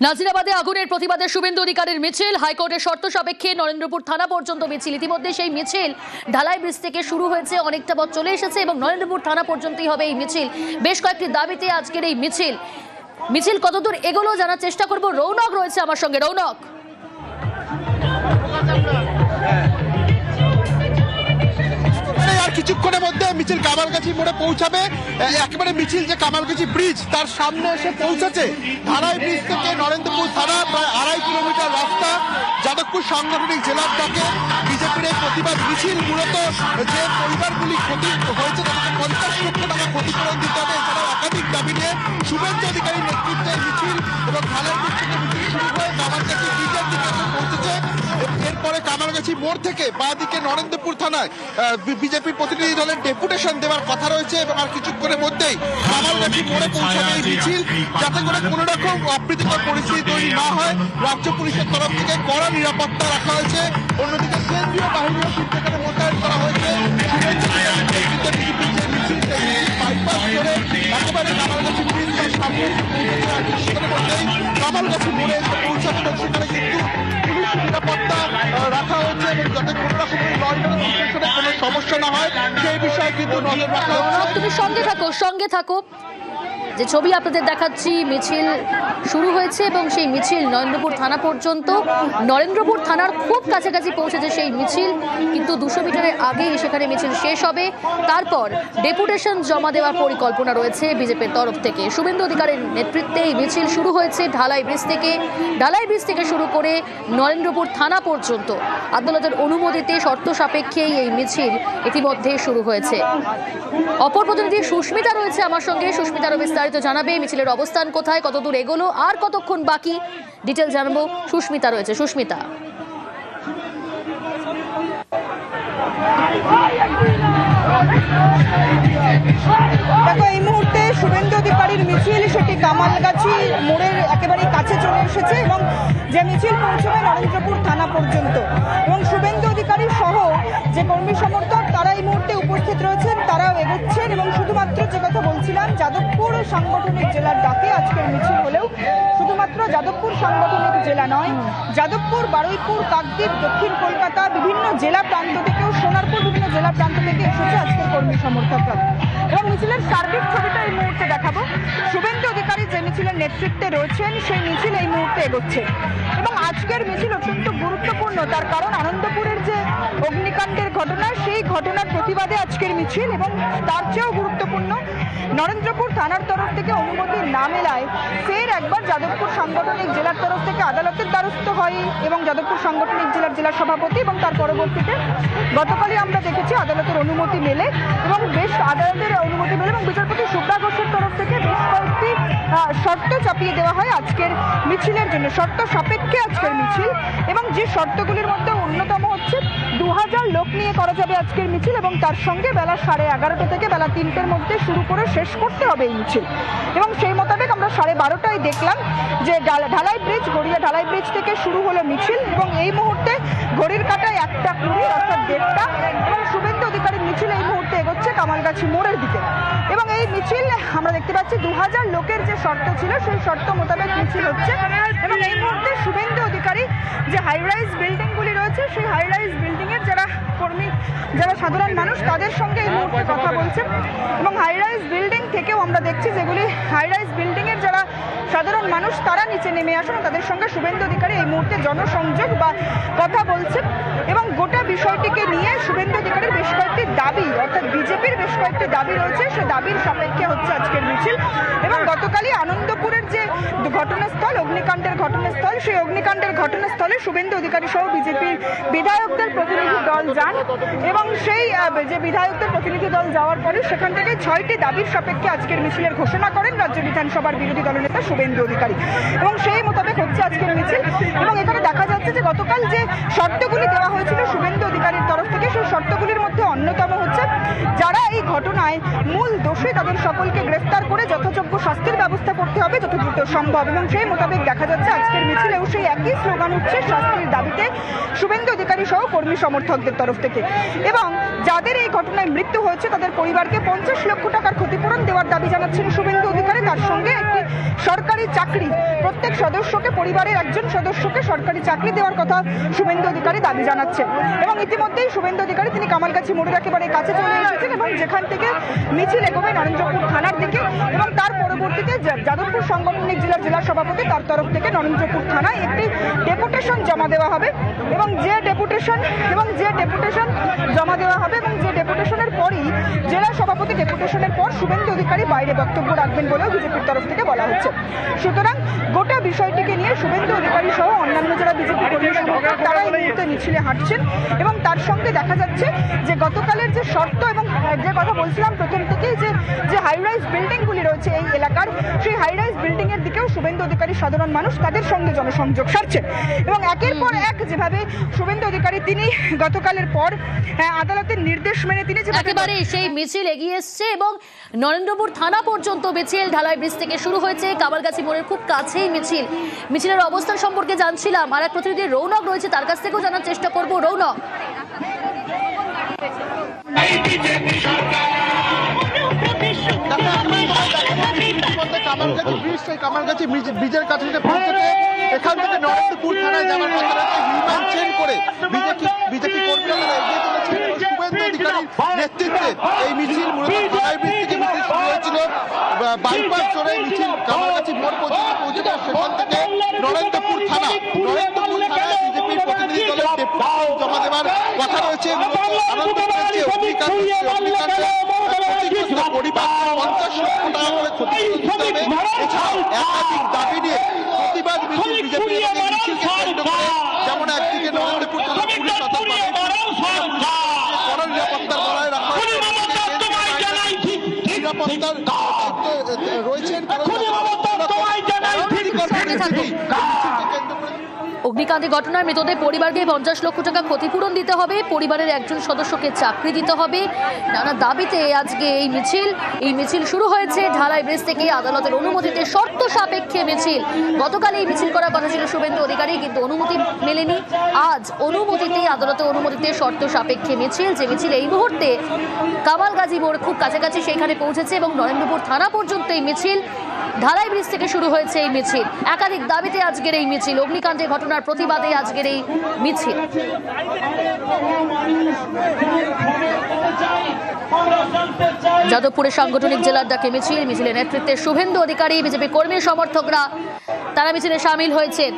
নাজিরাবাদে আগুনের প্রতিবাদে শুভেন্দু অধিকারীর মিছিল, হাইকোর্টের শর্ত সাপেক্ষে নরেন্দ্রপুর থানা পর্যন্ত মিছিল। ইতিমধ্যে সেই মিছিল ঢালাই ব্রিজ থেকে শুরু হয়েছে, অনেকটা পথ চলে এসেছে এবং নরেন্দ্রপুর থানা পর্যন্তই হবে এই মিছিল। বেশ কয়েকটি দাবিতে আজকের এই মিছিল কতদূর এগোলো জানার চেষ্টা করব। রৌনক রয়েছে আমার সঙ্গে। রৌনক, আর কিছুক্ষণের মধ্যে মিছিল কামালগাছি মোড়ে পৌঁছাবে। একেবারে মিছিল যে কামালগাছি ব্রিজ তার সামনে এসে পৌঁছেছে। ঢালাই ব্রিজ থেকে নরেন্দ্রপুর থানা প্রায় 2.5 কিলোমিটার রাস্তা। যাদবপুর সাংগঠনিক জেলার ডাকে বিজেপির এই প্রতিবাদ মিছিল মূলত যে পরিবারগুলি ক্ষতি হয়েছে তাদেরকে 50 লক্ষ টাকা ক্ষতিপূরণ দিতে হবে, এছাড়াও একাধিক দাবি নিয়ে শুভেন্দু অধিকারীর নেতৃত্বে মিছিল এবং ঢালাই ব্রিজ থেকে মিছিল শুরু হয়ে কামালগাছি ব্রিজের দিকে পৌঁছেছে। এরপরে কামালগাছি মোড় থেকে বাঁ দিকে নরেন্দ্রপুর থানায় বিজেপির প্রতিনিধি দলের ডেপুটেশন দেওয়ার কথা রয়েছে এবং আর কিছুক্ষণের মধ্যেই কামালগাছি মোড়ে পৌঁছাবে এই মিছিল, যাতে করে কোনো রকম অপ্রীতিকর পরিস্থিতি তৈরি না হয়। রাজ্য পুলিশের তরফ থেকে কড়া নিরাপত্তা রাখা হয়েছে। অন্যদিকে কেন্দ্রীয় বাহিনীও কিন্তু এখানে মোতায়েন করা হয়েছে। বাইপাস করে একেবারে কামালগাছি ব্রিজ তার সামনে কামালগাছি মোড়ে এসে পৌঁছাবে এবং সেখানে কিন্তু পুলিশ নিরাপত্তা রাখা হয়েছে এবং যাতে কোনো রকমের কোনো সমস্যা না হয় সেই বিষয়ে কিন্তু নজর রাখা হচ্ছে। তুমি সঙ্গে থাকো। যে ছবি আপনাদের দেখাচ্ছি, মিছিল শুরু হয়েছে এবং সেই মিছিল নরেন্দ্রপুর থানা পর্যন্ত, নরেন্দ্রপুর থানার খুব কাছাকাছি পৌঁছেছে সেই মিছিল, কিন্তু 200 মিটারের আগেই সেখানে মিছিল শেষ হবে। তারপর ডেপুটেশন জমা দেওয়ার পরিকল্পনা রয়েছে বিজেপির তরফ থেকে। শুভেন্দু অধিকারীর নেতৃত্বে এই মিছিল শুরু হয়েছে ঢালাই ব্রিজ থেকে শুরু করে নরেন্দ্রপুর থানা পর্যন্ত। আদালতের অনুমতিতে শর্ত সাপেক্ষেই এই মিছিল ইতিমধ্যে শুরু হয়েছে। অপর প্রতিনিধি সুস্মিতা রয়েছে আমার সঙ্গে। সুস্মিতা বিস্তারিত জানাবে মিছিলের অবস্থান কোথায়, কতদূর এগোলো, আর কতক্ষণ বাকি, ডিটেল জানাবো। সুস্মিতা রয়েছে। সুস্মিতা, দেখো এই মুহূর্তে শুভেন্দু অধিকারীর মিছিল সেটি কামালগাছি মোড়ের একেবারে কাছে চলে এসেছে এবং যে মিছিল পৌঁছবে নরেন্দ্রপুর থানা পর্যন্ত এবং শুভেন্দু অধিকারী সহ যে কর্মী সমর্থক তারা এই মুহূর্তে উপস্থিত রয়েছেন, তারাও এগোচ্ছেন এবং শুধুমাত্র যে কথা বলছিলাম যাদবপুর সাংগঠনিক জেলার ডাকে আজকের মিছিল হলেও শুধুমাত্র যাদবপুর সাংগঠনিক জেলা নয়, যাদবপুর, বারুইপুর, কাকদ্বীপ, দক্ষিণ কলকাতা, বিভিন্ন জেলা প্রান্ত থেকেও, সোনারপুর, বিভিন্ন জেলা প্রান্ত থেকে এসেছে আজকের কর্মী সমর্থকরা। এবং মিছিলের সার্বিক ছবিটা এই মুহূর্তে দেখাবো। শুভেন্দু অধিকারী যে মিছিলের নেতৃত্বে রয়েছেন সেই মিছিল এই মুহূর্তে এগোচ্ছে এবং আজকের মিছিল অত্যন্ত গুরুত্বপূর্ণ, তার কারণ আনন্দপুরের যে অগ্নিকাণ্ডের ঘটনা সেই ঘটনার প্রতিবাদে আজকের মিছিল এবং তার চেয়েও গুরুত্বপূর্ণ নরেন্দ্রপুর থানার তরফ থেকে অনুমতি না মেলায় ফের একবার যাদবপুর সাংগঠনিক জেলার তরফ থেকে আদালতের দ্বারস্থ হয় এবং যাদবপুর সাংগঠনিক জেলা সভাপতি এবং তার পরবর্তীতে গতকালই আমরা দেখেছি আদালতের অনুমতি মেলে এবং আদালতের অনুমতি মেলে এবং বিচারপতি সুব্রা ঘোষের তরফ থেকে বেশ কয়েকটি শর্ত চাপিয়ে দেওয়া হয় আজকের মিছিলের জন্য। শর্ত সাপেক্ষে আজকের মিছিল এবং যে শর্তগুলির মধ্যে অন্যতম হচ্ছে 2000 লোক নিয়ে করা যাবে আজকের মিছিল এবং তার সঙ্গে বেলা 11:30 থেকে বেলা 3টের মধ্যে শুরু করে শেষ করতে হবে এই মিছিল এবং সেই মোতাবেক আমরা 12:30টায় দেখলাম যে ঢালাই ব্রিজ, গড়িয়া ঢালাই ব্রিজ থেকে শুরু হলো মিছিল এবং এই মুহূর্তে ঘড়ির কাঁটায় 1:20 অর্থাৎ 1:30 এবং শুভেন্দু অধিকারীর মিছিল এই মুহূর্তে এগোচ্ছে কামালগাছি মোড়ের দিকে এবং এই মিছিল আমরা দেখতে পাচ্ছি 2000 লোকের যে শর্ত ছিল সেই শর্ত মোতাবেক মিছিল হচ্ছে এবং এই মুহূর্তে শুভেন্দু অধিকারী যে হাইরাইজ বিল্ডিংগুলি রয়েছে সেই হাইরাইজ বিল্ডিংয়ের যারা কর্মী, যারা সাধারণ মানুষ তাদের সঙ্গে এই মুহূর্তে কথা বলছেন এবং হাইরাইজ বিল্ডিং থেকেও আমরা দেখছি যেগুলি হাইরাইজ বিল্ডিংয়ের যারা সাধারণ মানুষ তারা নিচে নেমে আসেন, তাদের সঙ্গে শুভেন্দু অধিকারী এই মুহূর্তে জনসংযোগ বা কথা বলছেন এবং গোটা বিষয়টিকে নিয়ে শুভেন্দু অধিকারীর বেশ কয়েকটি দাবি, অর্থাৎ বিজেপির বেশ কয়েকটি দাবি রয়েছে, সেই দাবির সাপেক্ষে হচ্ছে আজকের মিছিল এবং গতকালই আনন্দপুরের যে ঘটনাস্থল, অগ্নিকাণ্ডের ঘটনাস্থল, সেই অগ্নিকাণ্ডের ঘটনাস্থলে শুভেন্দু অধিকারী সহ বিজেপির বিধায়কদের প্রতিনিধি দল যান এবং সেই যে বিধায়কদের প্রতিনিধি দল যাওয়ার পরে সেখান থেকে 6টি দাবির সাপেক্ষে আজকের মিছিলের ঘোষণা করেন রাজ্য বিধানসভার বিরোধী দলনেতা শুভেন্দু অধিকারী এবং সেই মোতাবেক হচ্ছে আজকের মিছিল এবং এখানে দেখা যাচ্ছে যে গতকাল যে শর্তগুলি দেওয়া হয়েছিল শুভেন্দু অধিকারীর তরফ থেকে সেই শর্তগুলির মধ্যে অন্যতম হচ্ছে যারা এই ঘটনায় মূল দোষী তাদের সকলকে গ্রেফতার করে যথাযোগ্য শাস্তির ব্যবস্থা করতে হবে যত দ্রুত সম্ভব এবং সেই মোতাবেক দেখা যাচ্ছে আজকে আজকের মিছিলেও সেই একই স্লোগান উঠছে শাস্তির দাবিতে শুভেন্দু অধিকারী সহ কর্মী সমর্থকদের তরফ থেকে। এবং যাদের এই ঘটনায় মৃত্যু হয়েছে তাদের পরিবারকে 50 লক্ষ টাকার ক্ষতিপূরণ দেওয়ার দাবি জানাচ্ছেন শুভেন্দু অধিকারী। তার সঙ্গে একটি সরকারি চাকরি, প্রত্যেক সদস্যকে, পরিবারের একজন সদস্যকে সরকারি চাকরি দেওয়ার কথা শুভেন্দু অধিকারী দাবি জানাচ্ছেন। এবং ইতিমধ্যেই শুভেন্দু অধিকারী তিনি কামালগাছি মোড়ের একেবারে কাছে চলে এসেছেন এবং যেখান থেকে মিছিল এগোবে নরেন্দ্রপুর থানার দিকে এবং তার পরবর্তীতে যাদবপুর সাংগঠনিক জেলার জেলা সভাপতি তার তরফ থেকে নরেন্দ্রপুর থানায় একটি ডেপুটেশন জমা দেওয়া হবে এবং যে ডেপুটেশন জমা দেওয়া হবে এবং যে ডেপুটেশনের পরই জেলা সভাপতি ডেপুটেশনের পর শুভেন্দু অধিকারী বাইরে বক্তব্য রাখবেন বলেও বিজেপির তরফ থেকে বলা হচ্ছে। সুতরাং গোটা বিষয়টিকে নিয়ে শুভেন্দু অধিকারী সহ অন্যান্য যারা বিজেপি কর্মী সমর্থক তারা এই মুহূর্তে মিছিলে হাঁটছেন এবং তার সঙ্গে দেখা যাচ্ছে যে গতকালের যে শর্ত এবং যে কথা বলছিলাম প্রথম থেকেই যে হাই রাইজ বিল্ডিংগুলি রয়েছে এই এলাকার, সেই হাই রাইজ বিল্ডিং এর দিকেও শুভেন্দু অধিকারী সাধারণ মানুষ তাদের সঙ্গে জনসংযোগ সারছেন এবং একের পর এক যেভাবে শুভেন্দু অধিকারী তিনি গতকালের পর আদালতের নির্দেশ মেনে তিনি একেবারে সেই মিছিল এগিয়ে এসছে এবং নরেন্দ্রপুর থানা পর্যন্ত মিছিল ঢালাই ব্রিজ থেকে শুরু হয়েছে। কামালগাছি মোড়ের খুব কাছেই মিছিলের অবস্থান সম্পর্কে জানছিলাম, আর এক প্রতিনিধি রৌনক রয়েছে, তার কাছ থেকেও জানার চেষ্টা করব। রৌনক, কামালগাছি ব্রিজ, সেই কামালগাছি ব্রিজের কাছে পৌঁছেছে। এখান থেকে নরেন্দ্রপুর থানায় যাওয়ার কথা রয়েছে। হিউম্যান চেন করে বিজেপি কর্মীরা এগিয়ে চলেছেন। শুভেন্দু অধিকারীর নেতৃত্বে এই মিছিল মূলত ঢালাই ব্রিজ থেকে মিছিল শুরু হয়েছিল। বাইপাস চড়ে মিছিল কামালগাছি মোড় পর্যন্ত পৌঁছেছে। সেখান থেকে নরেন্দ্রপুর থানায় বিজেপির প্রতিনিধি দলের ডেপুটেশন জমা দেওয়ার কথা রয়েছে। আনন্দ পেয়েছে অগ্নিকাণ্ডে পরিবার 50 লক্ষ টাকা করে ক্ষতিপূরণ দিতে হবে। এছাড়াও একাধিক দাবি নিয়ে প্রতিবাদ মিছিল বিজেপি মিছিলকে কেন্দ্র করে, যেমন একদিকে নরেন্দ্রপুর থানা পুলিশ নিরাপত্তার বলায় রাখা নিরাপত্তার রয়েছেন। অগ্নিকাণ্ডে ঘটনার মৃতদের পরিবারকে 50 লক্ষ টাকা ক্ষতিপূরণ দিতে হবে, পরিবারের একজন সদস্যকে চাকরি দিতে হবে। নানা দাবিতে আজকে এই মিছিল শুরু হয়েছে ঢালাই ব্রিজ থেকে। আদালতের অনুমতিতে শর্ত সাপেক্ষে মিছিল। গতকাল এই মিছিল করার কথা ছিল শুভেন্দু অধিকারী, কিন্তু অনুমতি মেলেনি। আজ আদালতের অনুমতিতে শর্ত সাপেক্ষে মিছিল, যে মিছিল এই মুহূর্তে কামালগাছি মোড় খুব কাছাকাছি সেইখানে পৌঁছেছে এবং নরেন্দ্রপুর থানা পর্যন্ত এই মিছিল। ঢালাই ব্রিজ থেকে শুরু হয়েছে এই মিছিল। একাধিক দাবিতে আজকের এই মিছিল, অগ্নিকাণ্ডের ঘটনার প্রতিবাদে আজকের এই মিছিল। যাদবপুরের সাংগঠনিক জেলার ডাকে মিছিলের নেতৃত্বে শুভেন্দু অধিকারী, বিজেপি কর্মী সমর্থকরা তারা মিছিলে সামিল হয়েছেন।